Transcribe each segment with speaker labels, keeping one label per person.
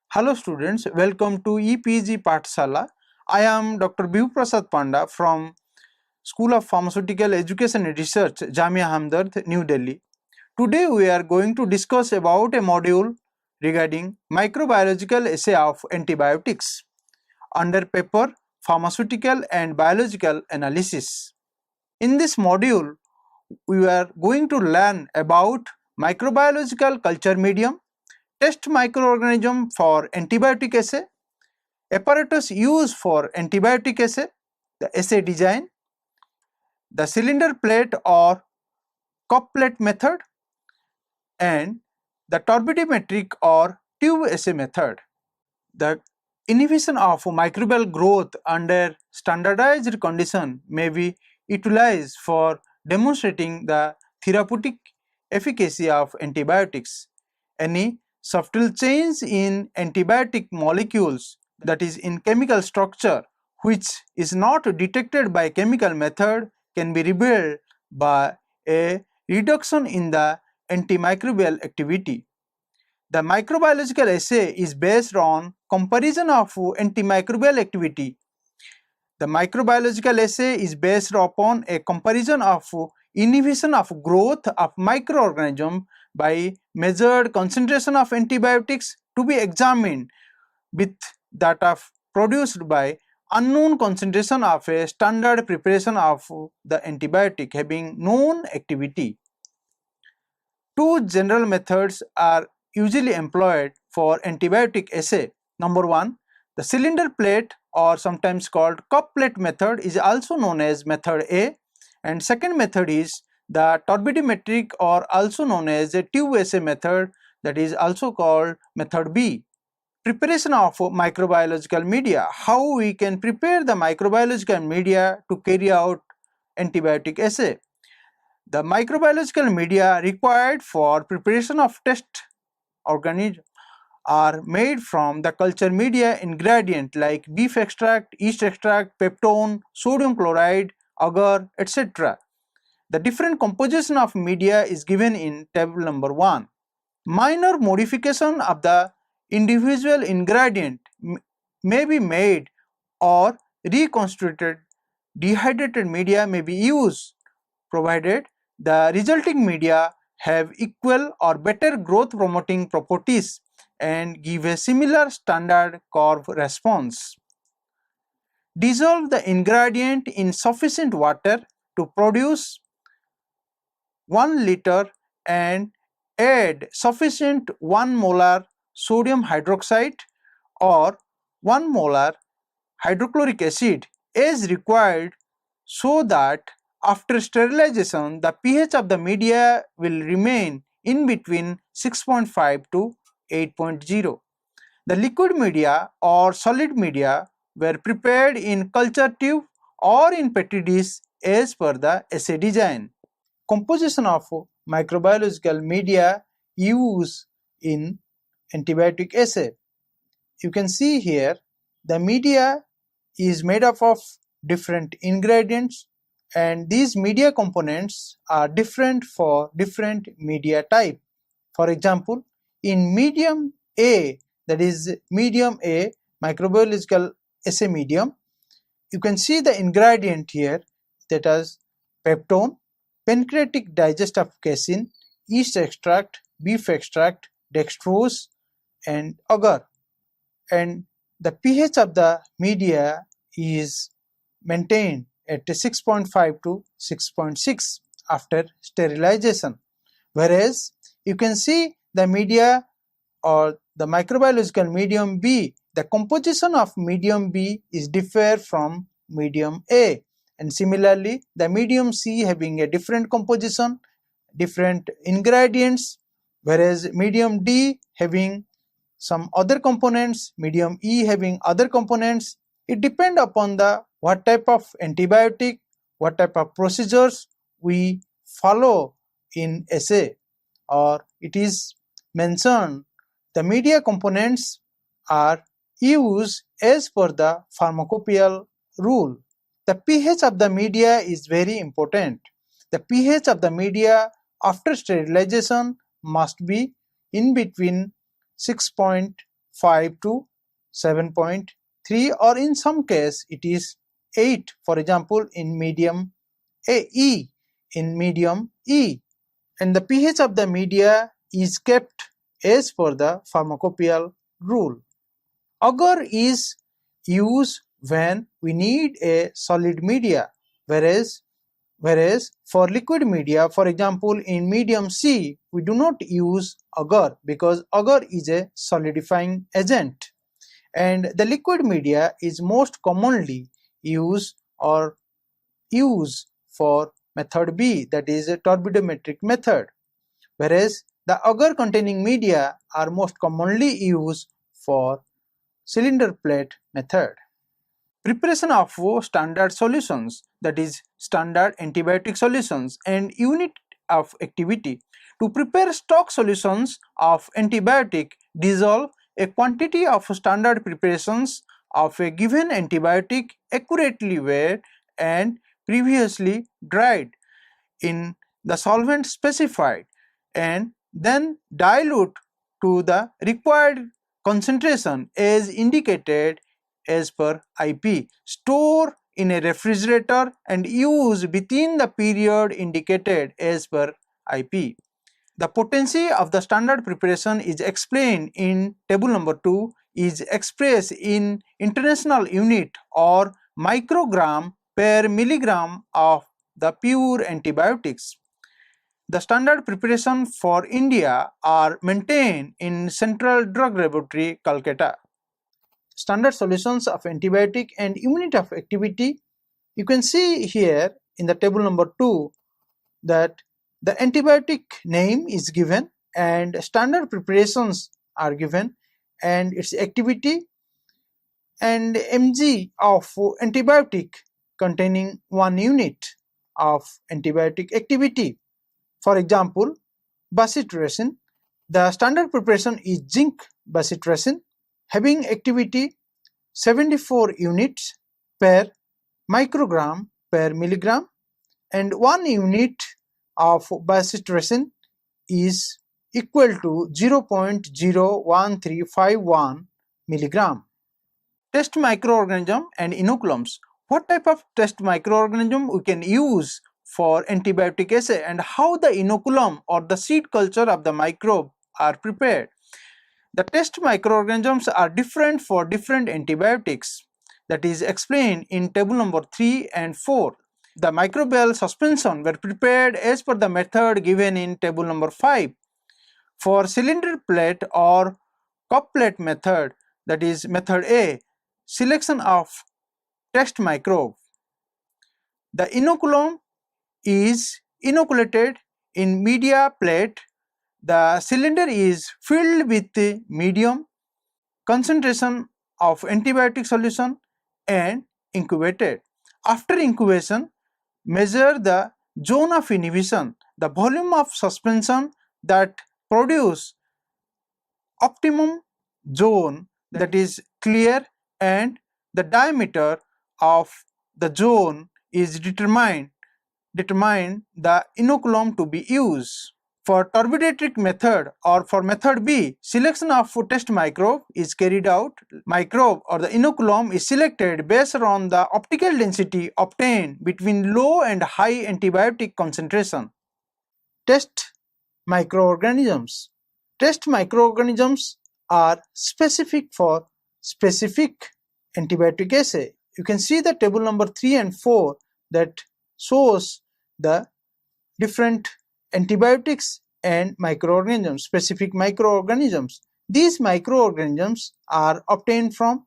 Speaker 1: Hello students, welcome to EPG Pathshala. I am Dr. Bihu Prasad Panda from School of Pharmaceutical Education and Research, Jamia Hamdard, New Delhi. Today we are going to discuss about a module regarding microbiological assay of antibiotics under paper Pharmaceutical and Biological Analysis. In this module, we are going to learn about microbiological culture medium, test microorganism for antibiotic assay, apparatus used for antibiotic assay, the assay design, the cylinder plate or cup plate method, and the turbidimetric or tube assay method. The inhibition of microbial growth under standardized condition may be utilized for demonstrating the therapeutic efficacy of antibiotics. Any subtle change in antibiotic molecules, that is in chemical structure, which is not detected by chemical method, can be revealed by a reduction in the antimicrobial activity. The microbiological assay is based on comparison of antimicrobial activity. The microbiological assay is based upon a comparison of inhibition of growth of microorganism by measured concentration of antibiotics to be examined with that of produced by unknown concentration of a standard preparation of the antibiotic having known activity. Two general methods are usually employed for antibiotic assay. Number one, the cylinder plate or sometimes called cup plate method is also known as method A, and second method is the turbidimetric or also known as a tube assay method, that is also called method B. Preparation of microbiological media. How we can prepare the microbiological media to carry out antibiotic assay. The microbiological media required for preparation of test organisms are made from the culture media ingredient like beef extract, yeast extract, peptone, sodium chloride, agar, etc. The different composition of media is given in table number 1. Minor modification of the individual ingredient may be made or reconstituted. Dehydrated media may be used provided the resulting media have equal or better growth promoting properties and give a similar standard curve response. Dissolve the ingredient in sufficient water to produce 1 liter and add sufficient 1 molar sodium hydroxide or 1 molar hydrochloric acid as required, so that after sterilization the pH of the media will remain in between 6.5 to 8.0. The liquid media or solid media were prepared in culture tube or in petri dish as per the assay design. Composition of microbiological media used in antibiotic assay. You can see here the media is made up of different ingredients, and these media components are different for different media type. For example, in medium A, that is medium A microbiological assay medium, you can see the ingredient here, that is peptone, pancreatic digest of casein, yeast extract, beef extract, dextrose and agar, and the pH of the media is maintained at 6.5 to 6.6 after sterilization. Whereas you can see the media or the microbiological medium B, the composition of medium B is differ from medium A, and similarly the medium C having a different composition, different ingredients, whereas medium D having some other components, medium E having other components. It depends upon the what type of antibiotic, what type of procedures we follow in assay, or it is mentioned the media components are used as per the pharmacopoeial rule. The pH of the media is very important. The pH of the media after sterilization must be in between 5 to 7.3, or in some case it is 8, for example in medium E, in medium E, and the pH of the media is kept as per the pharmacopoeial rule. Agar is used when we need a solid media, whereas for liquid media, for example in medium C, we do not use agar because agar is a solidifying agent, and the liquid media is most commonly used for method B, that is a turbidometric method, whereas the agar containing media are most commonly used for cylinder plate method. Preparation of standard solutions, that is standard antibiotic solutions, and unit of activity. To prepare stock solutions of antibiotic, dissolve a quantity of standard preparations of a given antibiotic accurately weighed and previously dried in the solvent specified, and then dilute to the required concentration as indicated as per IP. Store in a refrigerator and use within the period indicated as per IP. The potency of the standard preparation is explained in table number 2, is expressed in international unit or microgram per milligram of the pure antibiotics. The standard preparation for India are maintained in Central Drug Laboratory, Calcutta. Standard solutions of antibiotic and unit of activity. You can see here in the table number 2 that the antibiotic name is given and standard preparations are given and its activity and mg of antibiotic containing 1 unit of antibiotic activity. For example, bacitracin, the standard preparation is zinc bacitracin having activity 74 units per microgram per milligram, and 1 unit of bacitracin is equal to 0.01351 milligram. Test microorganism and inoculums. What type of test microorganism we can use for antibiotic assay, and how the inoculum or the seed culture of the microbe are prepared. The test microorganisms are different for different antibiotics, that is explained in table number 3 and 4. The microbial suspension were prepared as per the method given in table number 5. For cylinder plate or cup plate method, that is method A, selection of test microbe. The inoculum is inoculated in media plate. The cylinder is filled with medium concentration of antibiotic solution and incubated. After incubation, measure the zone of inhibition, the volume of suspension that produce optimum zone, that is clear, and the diameter of the zone is determine the inoculum to be used. For turbidometric method or for method B, selection of test microbe is carried out. Microbe or the inoculum is selected based on the optical density obtained between low and high antibiotic concentration. Test microorganisms. Test microorganisms are specific for specific antibiotic assay. You can see the table number 3 and 4 that shows the different antibiotics and microorganisms, specific microorganisms. These microorganisms are obtained from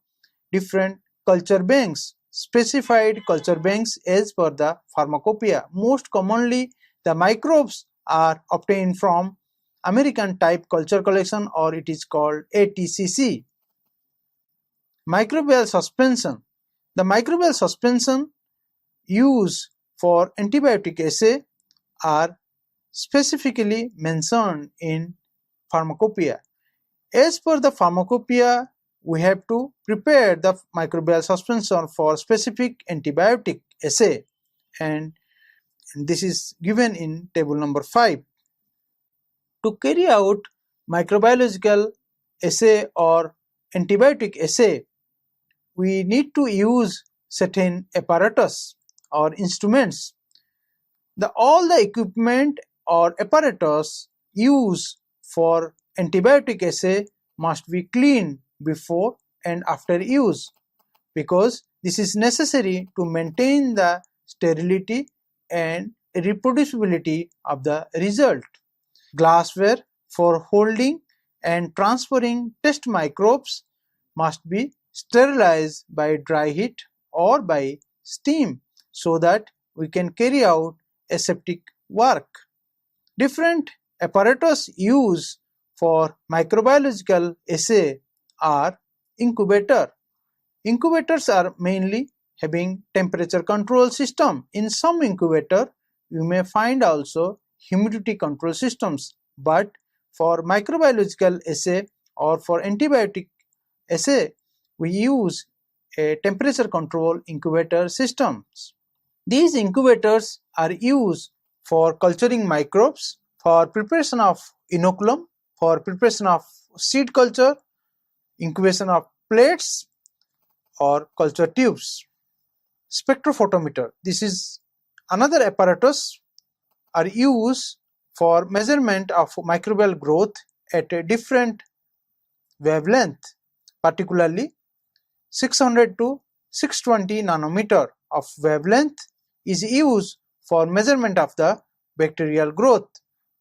Speaker 1: different culture banks, specified culture banks as per the pharmacopoeia. Most commonly, the microbes are obtained from American type culture collection, or it is called ATCC. Microbial suspension. The microbial suspension used for antibiotic assay are specifically mentioned in pharmacopoeia. As per the pharmacopoeia, we have to prepare the microbial suspension for specific antibiotic assay, and this is given in table number 5. To carry out microbiological assay or antibiotic assay, we need to use certain apparatus or instruments. All the equipment or apparatus used for antibiotic assay must be cleaned before and after use, because this is necessary to maintain the sterility and reproducibility of the result. Glassware for holding and transferring test microbes must be sterilized by dry heat or by steam so that we can carry out aseptic work. Different apparatus used for microbiological assay are incubator. Incubators are mainly having temperature control system. In some incubator, you may find also humidity control systems, but for microbiological assay or for antibiotic assay, we use a temperature control incubator systems. These incubators are used for culturing microbes, for preparation of inoculum, for preparation of seed culture, incubation of plates or culture tubes. Spectrophotometer, this is another apparatus, are used for measurement of microbial growth at a different wavelength, particularly 600 to 620 nanometer of wavelength is used for measurement of the bacterial growth.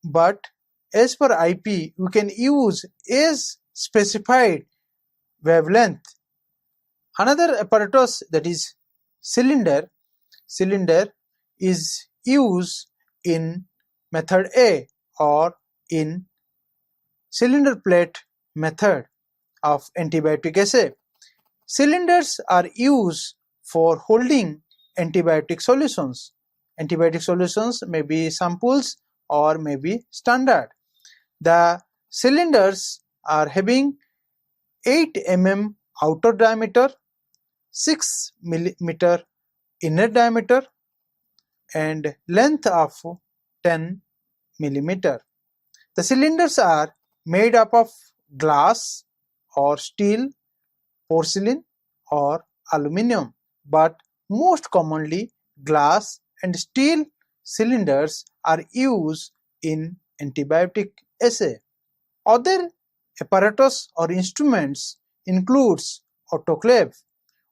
Speaker 1: But as per IP, we can use as specified wavelength. Another apparatus, that is cylinder. Cylinder is used in method A or in cylinder plate method of antibiotic assay. Cylinders are used for holding antibiotic solutions. Antibiotic solutions may be samples or may be standard. The cylinders are having 8 mm outer diameter, 6 mm inner diameter and length of 10 mm. The cylinders are made up of glass or steel, porcelain or aluminum, but most commonly glass and steel cylinders are used in antibiotic assay. Other apparatus or instruments includes autoclave.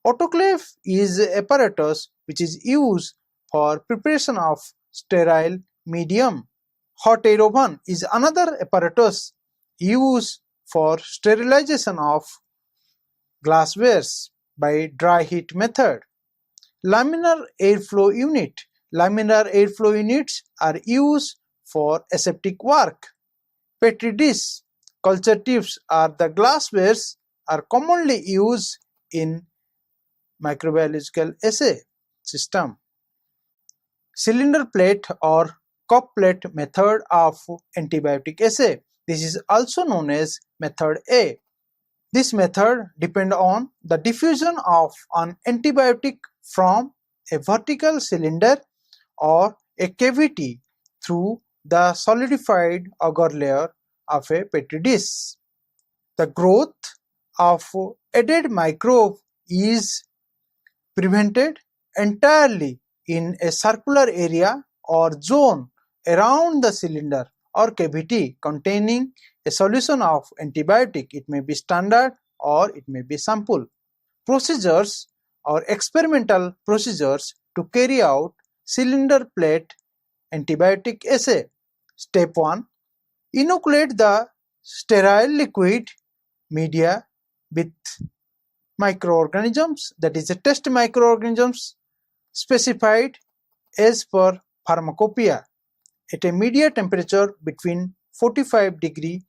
Speaker 1: Autoclave is an apparatus which is used for preparation of sterile medium. Hot air oven is another apparatus used for sterilization of glasswares by dry heat method. Laminar airflow unit. Laminar airflow units are used for aseptic work. Petri dish, culture tubes or the glasswares are commonly used in microbiological assay system. Cylinder plate or cup plate method of antibiotic assay. This is also known as method A. This method depends on the diffusion of an antibiotic from a vertical cylinder or a cavity through the solidified agar layer of a petri dish. The growth of added microbe is prevented entirely in a circular area or zone around the cylinder or cavity containing a solution of antibiotic. It may be standard or it may be sample. Procedures or experimental procedures to carry out cylinder plate antibiotic assay. Step 1. Inoculate the sterile liquid media with microorganisms, that is, test microorganisms specified as per pharmacopoeia at a media temperature between 45 degree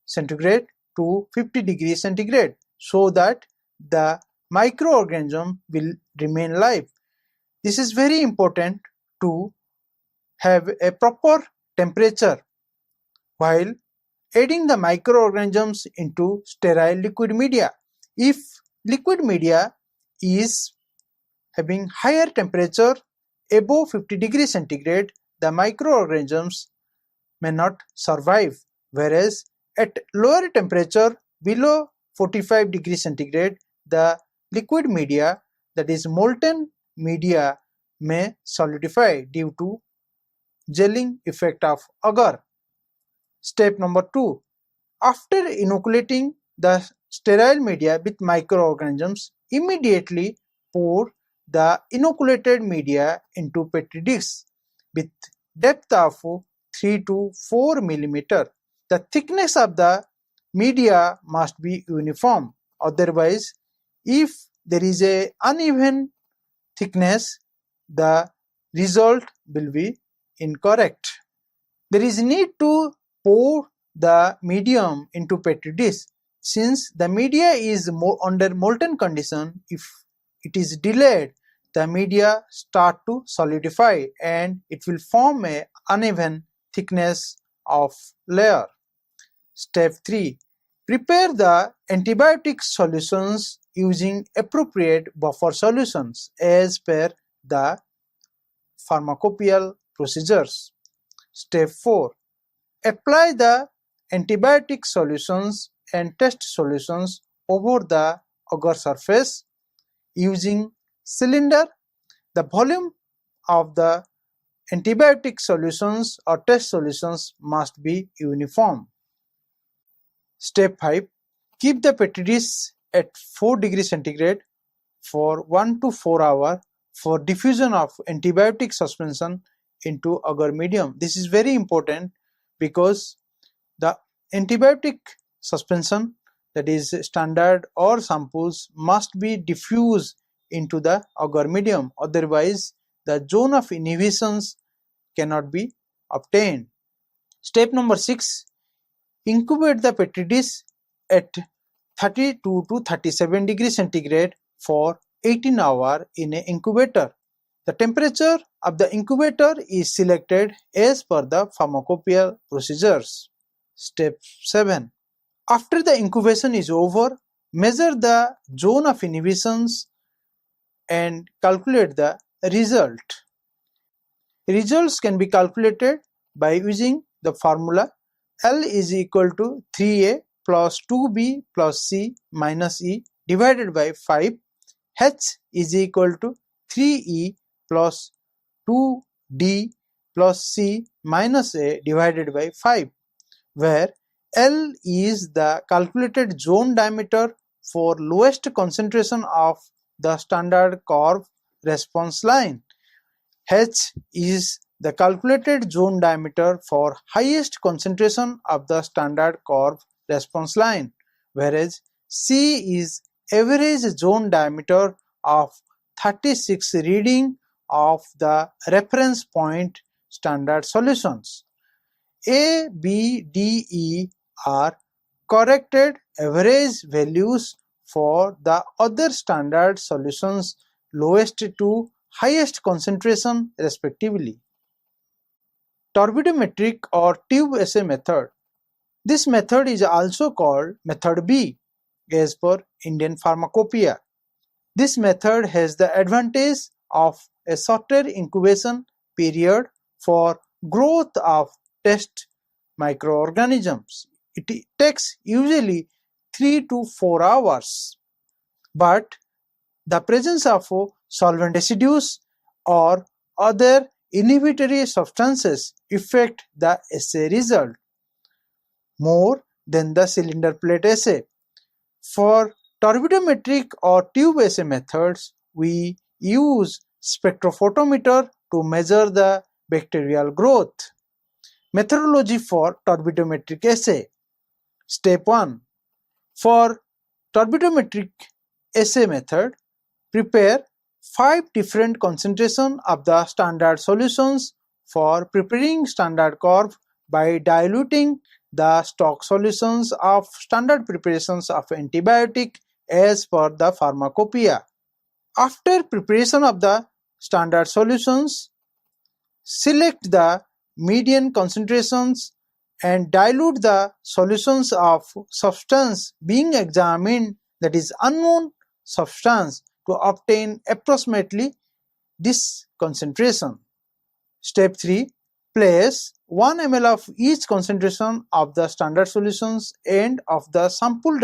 Speaker 1: centigrade to 50 degree centigrade so that the microorganism will remain live. This is very important to have a proper temperature while adding the microorganisms into sterile liquid media. If liquid media is having higher temperature above 50 degree centigrade, the microorganisms may not survive, whereas at lower temperature below 45 degrees centigrade, the liquid media, that is molten media, may solidify due to gelling effect of agar. Step number 2. After inoculating the sterile media with microorganisms, immediately pour the inoculated media into petri dish with depth of 3 to 4 mm. The thickness of the media must be uniform. Otherwise, if there is a uneven thickness, the result will be incorrect. There is need to pour the medium into petri dish. Since the media is under molten condition, if it is delayed, the media start to solidify and it will form a uneven thickness of layer. Step 3. Prepare the antibiotic solutions using appropriate buffer solutions as per the pharmacopoeial procedures. Step 4. Apply the antibiotic solutions and test solutions over the agar surface using cylinder. The volume of the antibiotic solutions or test solutions must be uniform. Step 5. Keep the petri dish at 4 degrees centigrade for 1 to 4 hours for diffusion of antibiotic suspension into agar medium. This is very important because the antibiotic suspension, that is standard or samples, must be diffused into the agar medium. Otherwise, the zone of inhibitions cannot be obtained. Step number 6. Incubate the petri dish at 32 to 37 degrees centigrade for 18 hours in an incubator. The temperature of the incubator is selected as per the pharmacopoeial procedures. Step 7. After the incubation is over, measure the zone of inhibitions and calculate the result. Results can be calculated by using the formula L is equal to 3A plus 2B plus C minus E divided by 5. H is equal to 3E plus 2D plus C minus A divided by 5, where L is the calculated zone diameter for lowest concentration of the standard curve response line. H is the calculated zone diameter for highest concentration of the standard curve response line, whereas C is average zone diameter of 36 reading of the reference point standard solutions. A, B, D, E are corrected average values for the other standard solutions lowest to highest concentration respectively. Turbidometric or tube assay method. This method is also called method B as per Indian Pharmacopoeia. This method has the advantage of a shorter incubation period for growth of test microorganisms. It takes usually 3 to 4 hours, but the presence of solvent residues or other inhibitory substances affect the assay result more than the cylinder plate assay. For turbidometric or tube assay methods, we use spectrophotometer to measure the bacterial growth. Methodology for turbidometric assay. Step 1. For turbidometric assay method, prepare 5 different concentrations of the standard solutions. For preparing standard curve by diluting the stock solutions of standard preparations of antibiotic as per the pharmacopoeia. After preparation of the standard solutions, select the median concentrations and dilute the solutions of substance being examined, that is unknown substance, to obtain approximately this concentration. Step 3. Place 1 ml of each concentration of the standard solutions end of the sample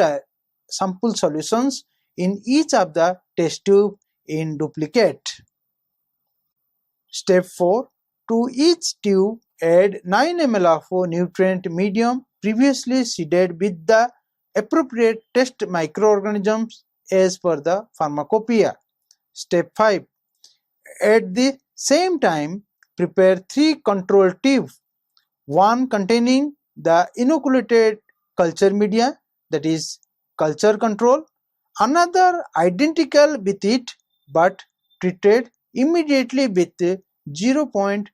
Speaker 1: sample solutions in each of the test tube in duplicate. Step 4. To each tube, add 9 ml of nutrient medium previously seeded with the appropriate test microorganisms as per the pharmacopoeia. Step 5. At the same time, prepare 3 control tubes, one containing the inoculated culture media, that is culture control, another identical with it but treated immediately with 0.5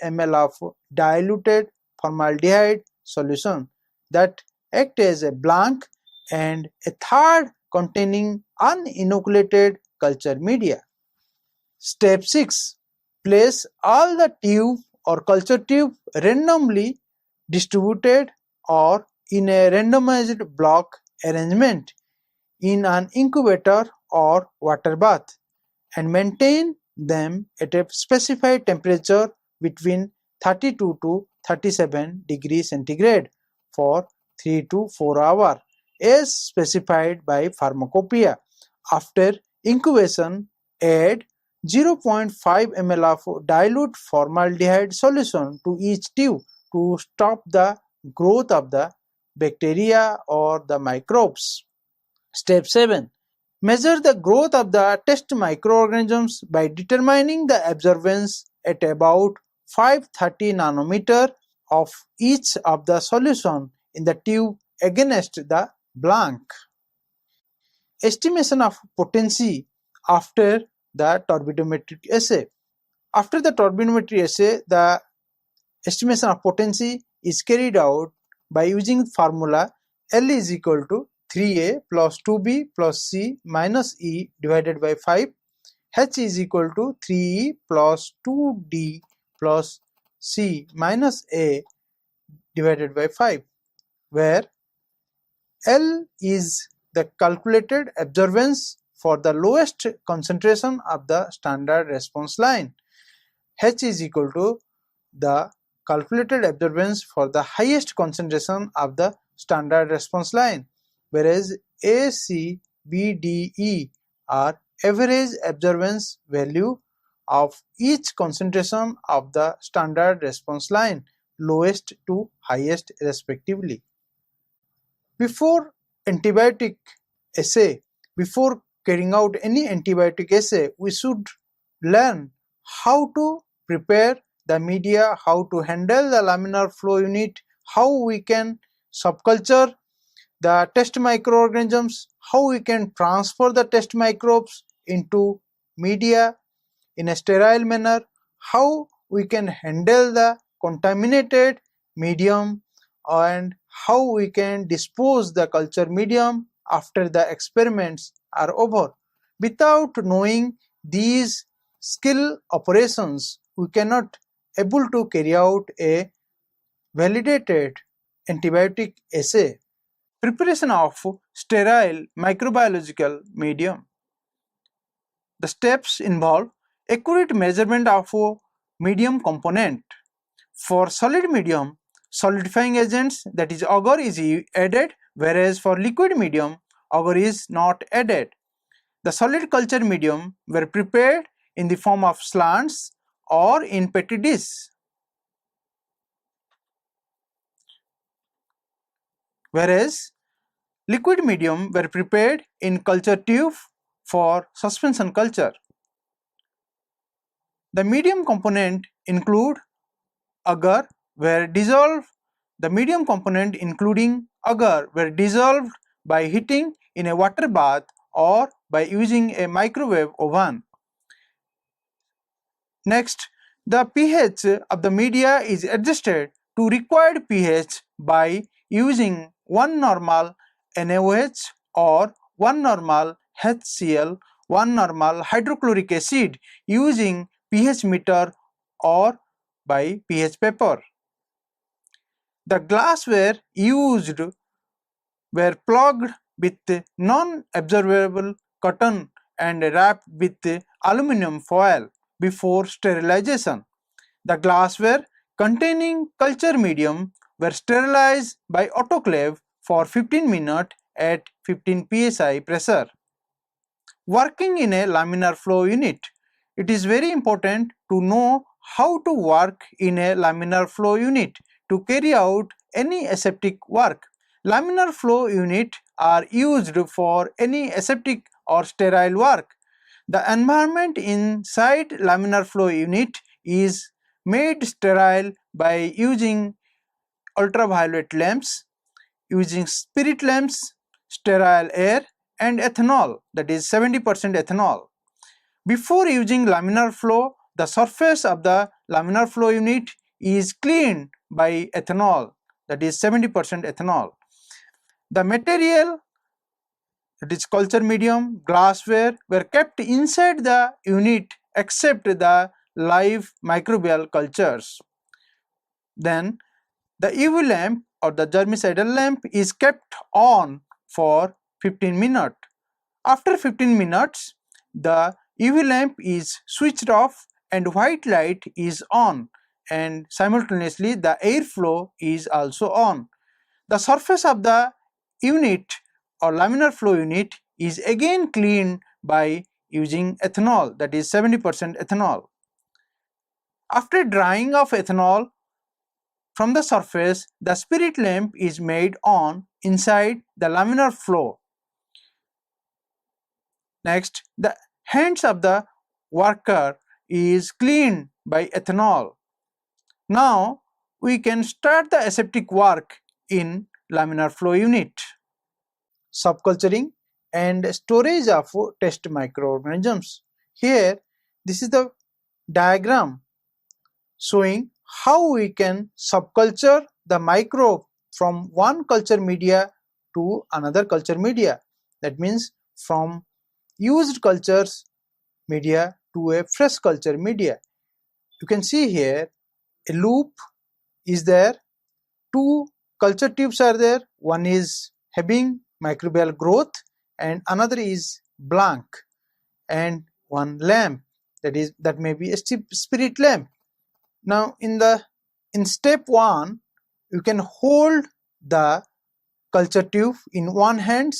Speaker 1: ml of diluted formaldehyde solution that act as a blank, and a third containing uninoculated culture media. Step 6. Place all the tube or culture tube randomly distributed or in a randomized block arrangement in an incubator or water bath, and maintain them at a specified temperature between 32 to 37 degrees centigrade for 3 to 4 hours as specified by pharmacopoeia. After incubation, add 0.5 ml of dilute formaldehyde solution to each tube to stop the growth of the bacteria or the microbes. Step 7. Measure the growth of the test microorganisms by determining the absorbance at about 530 nanometer of each of the solution in the tube against the blank. Estimation of potency after the turbidometric assay. After the turbidometric assay, the estimation of potency is carried out by using formula L is equal to 3A plus 2B plus C minus E divided by 5. H is equal to 3E plus 2D plus C minus A divided by 5, where L is the calculated absorbance for the lowest concentration of the standard response line. H is equal to the calculated absorbance for the highest concentration of the standard response line, whereas A, C, B, D, E are average absorbance value of each concentration of the standard response line, lowest to highest respectively. Before antibiotic assay, before carrying out any antibiotic assay, we should learn how to prepare the media, how to handle the laminar flow unit, how we can subculture the test microorganisms, how we can transfer the test microbes into media in a sterile manner, how we can handle the contaminated medium, and how we can dispose the culture medium after the experiments are over. Without knowing these skill operations, we cannot able to carry out a validated antibiotic assay. Preparation of sterile microbiological medium. The steps involve accurate measurement of medium component. For solid medium, solidifying agents, that is agar, is added, whereas for liquid medium, agar is not added. The solid culture medium were prepared in the form of slants or in petri dish, whereas liquid medium were prepared in culture tube for suspension culture. The medium component include agar were dissolved. The medium component including agar were dissolved by heating in a water bath or by using a microwave oven. Next, the pH of the media is adjusted to required pH by using 1 normal NaOH or 1 normal HCl, 1 normal hydrochloric acid using pH meter or by pH paper. The glassware used were plugged with non-absorbable cotton and wrapped with aluminum foil before sterilization. The glassware containing culture medium were sterilized by autoclave for 15 minutes at 15 psi pressure. Working in a laminar flow unit. It is very important to know how to work in a laminar flow unit to carry out any aseptic work. Laminar flow unit are used for any aseptic or sterile work. The environment inside laminar flow unit is made sterile by using ultraviolet lamps, using spirit lamps, sterile air and ethanol, that is 70% ethanol. Before using laminar flow, the surface of the laminar flow unit is cleaned by ethanol, that is 70% ethanol. The material, that is culture medium, glassware, were kept inside the unit except the live microbial cultures. Then the UV lamp or the germicidal lamp is kept on for 15 minutes. After 15 minutes, the UV lamp is switched off and white light is on, and simultaneously the airflow is also on. The surface of the unit or laminar flow unit is again cleaned by using ethanol, that is 70% ethanol. After drying of ethanol from the surface, the spirit lamp is made on inside the laminar flow. Next, the hands of the worker is cleaned by ethanol. Now, we can start the aseptic work in laminar flow unit. Subculturing and storage of test microorganisms. Here, this is the diagram showing how we can subculture the microbe from one culture media to another culture media. That means from used cultures media to a fresh culture media. You can see here a loop is there, two culture tubes are there, one is having microbial growth and another is blank, and one lamp, that may be a spirit lamp. Now in step 1 you can hold the culture tube in one hand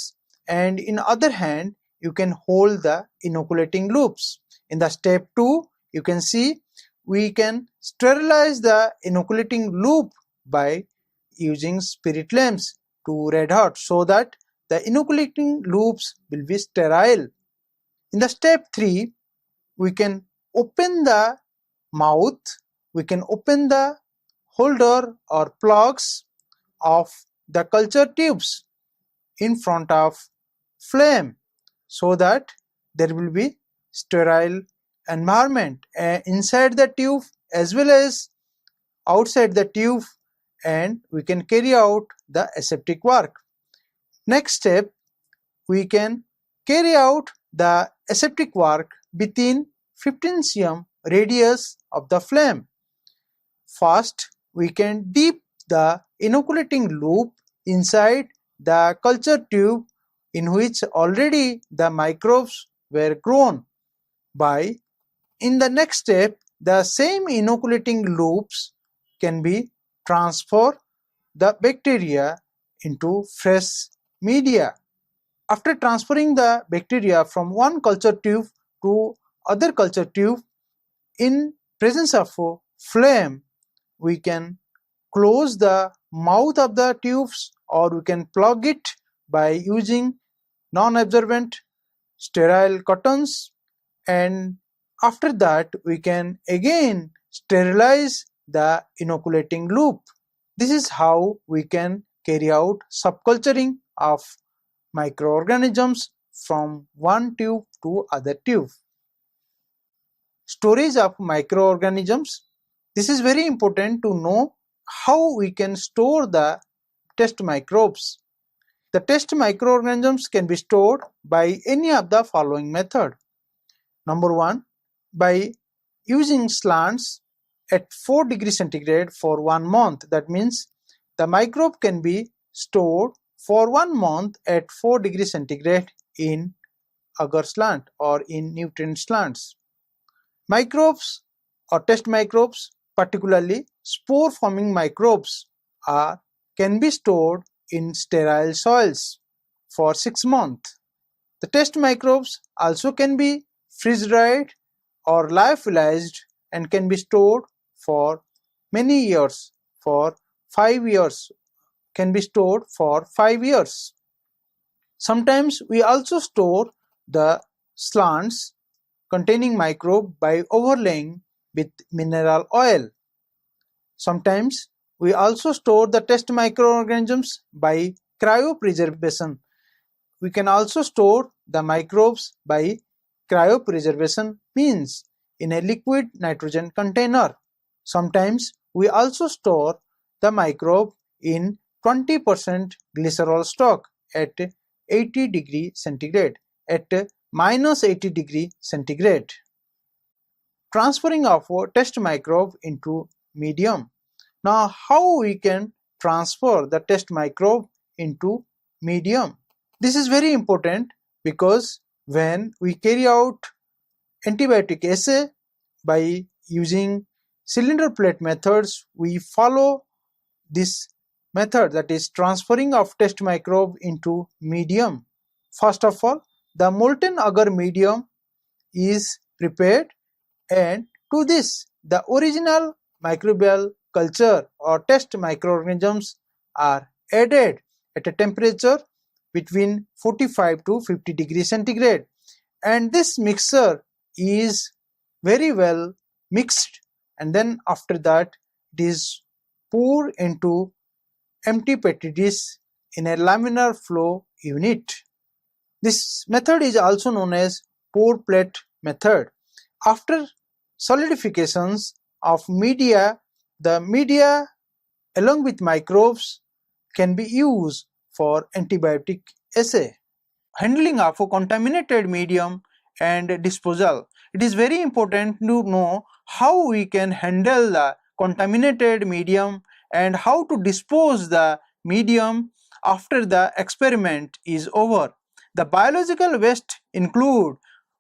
Speaker 1: and in other hand you can hold the inoculating loops. In the step 2 you can see we can sterilize the inoculating loop by using spirit lamps to red hot so that the inoculating loops will be sterile. In the step 3 we can open the mouth, we can open the holder or plugs of the culture tubes in front of flame so that there will be sterile environment inside the tube as well as outside the tube, and we can carry out the aseptic work. Next step, we can carry out the aseptic work within 15 cm radius of the flame. First, we can dip the inoculating loop inside the culture tube in which already the microbes were grown by. In the next step, the same inoculating loops can be transfer the bacteria into fresh media. After transferring the bacteria from one culture tube to other culture tube, in presence of flame, we can close the mouth of the tubes or we can plug it by using non-absorbent sterile cottons, and after that we can again sterilize the inoculating loop. This is how we can carry out subculturing of microorganisms from one tube to other tube. Storage of microorganisms. This is very important to know how we can store the test microbes. The test microorganisms can be stored by any of the following method. Number 1, by using slants at 4 degrees centigrade for 1 month. That means the microbe can be stored for 1 month at 4 degrees centigrade in agar slant or in nutrient slants. Microbes or test microbes, particularly spore forming microbes, can be stored in sterile soils. for 6 months. The test microbes also can be freeze-dried or lyophilized and can be stored for many years, for 5 years, can be stored for 5 years. Sometimes we also store the slants containing microbe by overlaying with mineral oil. Sometimes we also store the test microorganisms by cryopreservation. We can also store the microbes by cryopreservation, means in a liquid nitrogen container. Sometimes we also store the microbe in 20% glycerol stock at 80 degree centigrade, at minus 80 degree centigrade. Transferring of a test microbe into medium. Now how we can transfer the test microbe into medium? This is very important because when we carry out antibiotic assay by using cylinder plate methods, we follow this method, that is transferring of test microbe into medium. First of all, the molten agar medium is prepared, and to this the original microbial culture or test microorganisms are added at a temperature between 45 to 50 degrees centigrade, and this mixture is very well mixed, and then after that it is poured into empty petri dish in a laminar flow unit. This method is also known as pour plate method. After solidifications of media, the media along with microbes can be used for antibiotic assay. Handling of a contaminated medium and disposal. It is very important to know how we can handle the contaminated medium and how to dispose the medium after the experiment is over. The biological waste include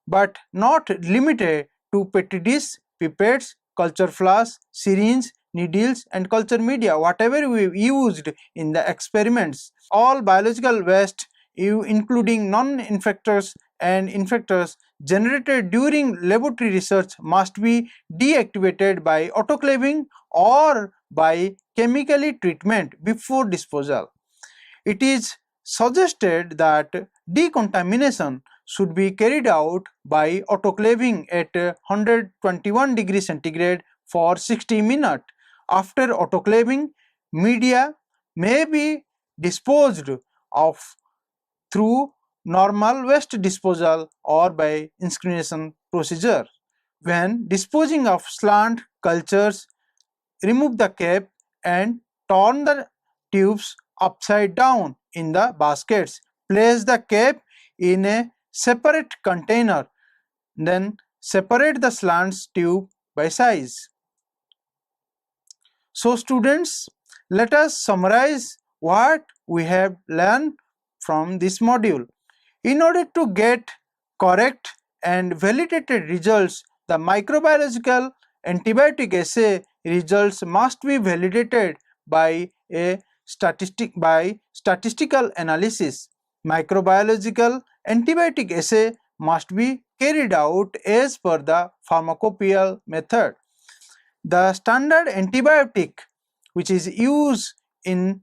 Speaker 1: but not limited to petri dish, pipettes, culture flask, syringe, needles and culture media, whatever we used in the experiments. All biological waste, including non-infectors and infectors generated during laboratory research, must be deactivated by autoclaving or by chemically treatment before disposal. It is suggested that decontamination should be carried out by autoclaving at 121 degrees centigrade for 60 minutes. After autoclaving, media may be disposed of through normal waste disposal or by incineration procedure. When disposing of slant cultures, remove the cap and turn the tubes upside down in the baskets. Place the cap in a separate container, then separate the slants tube by size. So students, let us summarize what we have learned from this module. In order to get correct and validated results, the microbiological antibiotic assay results must be validated by a statistical analysis. Microbiological antibiotic assay must be carried out as per the pharmacopoeial method. The standard antibiotic which is used in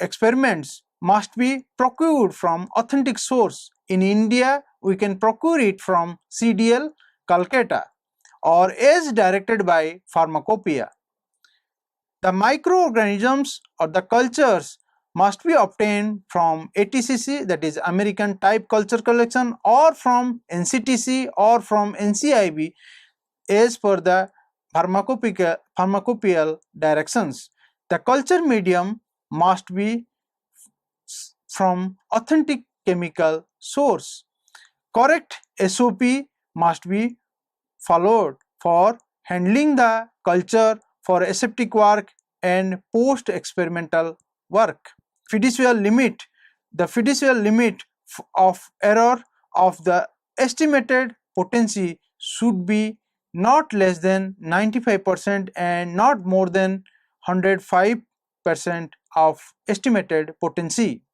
Speaker 1: experiments must be procured from authentic source. In India, we can procure it from CDL, Calcutta, or as directed by Pharmacopoeia. The microorganisms or the cultures must be obtained from ATCC, that is American Type Culture Collection, or from NCTC or from NCIB as per the pharmacopoeial directions. The culture medium must be from authentic chemical source. Correct SOP must be followed for handling the culture for aseptic work and post-experimental work. Fiducial limit. The fiducial limit of error of the estimated potency should be not less than 95% and not more than 105% of estimated potency.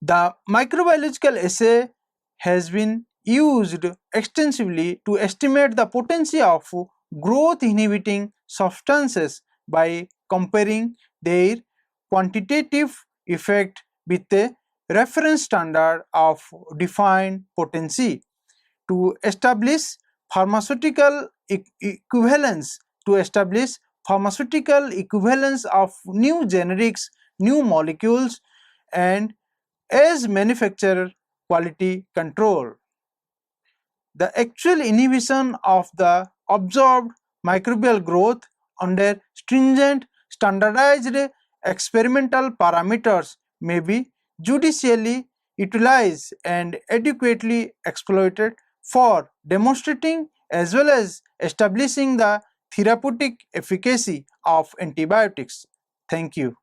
Speaker 1: The microbiological assay has been used extensively to estimate the potency of growth inhibiting substances by comparing their quantitative effect with a reference standard of defined potency. To establish pharmaceutical equivalence of new generics, new molecules, and as manufacturer quality control. The actual inhibition of the observed microbial growth under stringent standardized experimental parameters may be judicially utilized and adequately exploited for demonstrating as well as establishing the therapeutic efficacy of antibiotics. Thank you.